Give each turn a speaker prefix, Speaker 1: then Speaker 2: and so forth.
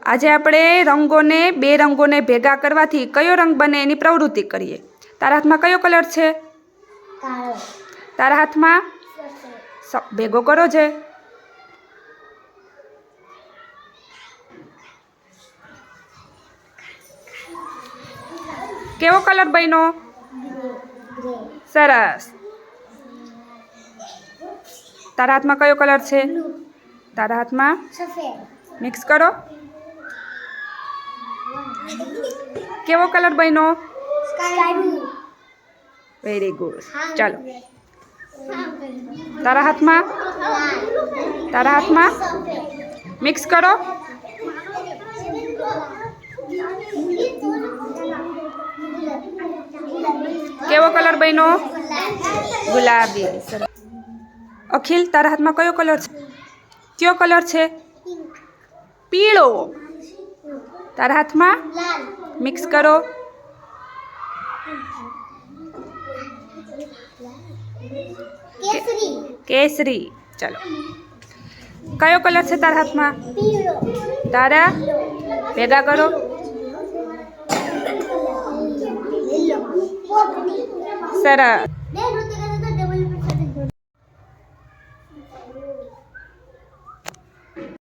Speaker 1: આજે આપણે રંગોને બે રંગોને ભેગા કરવાથી કયો રંગ બને એની પ્રવૃત્તિ કરીએ। તારા હાથમાં કયો કલર છે?
Speaker 2: કાળો।
Speaker 1: તારા હાથમાં ભેગો કરો છે। કેવો કલર બન્યો? સરસ। તારા હાથમાં કયો કલર છે? તારા હાથમાં
Speaker 2: સફેદ।
Speaker 1: મિક્સ કરો। કેવો કલર બન્યો?
Speaker 2: Sky blue.
Speaker 1: Very good. ચાલો તારા હાથમાં મિક્સ કરો। કેવો કલર બન્યો? ગુલાબી। સરસ। અખિલ તારા હાથમાં કયો કલર છે? કયો કલર છે? પીળો। તારા હાથમાં
Speaker 2: લાલ।
Speaker 1: મિક્સ કરો।
Speaker 2: કેસરી।
Speaker 1: કેસરી। ચાલો કયો કલર છે તારા હાથમાં?
Speaker 2: પીળો।
Speaker 1: તારા ભેગા કરો।
Speaker 2: લીલો। પોપટી।
Speaker 1: સરસ।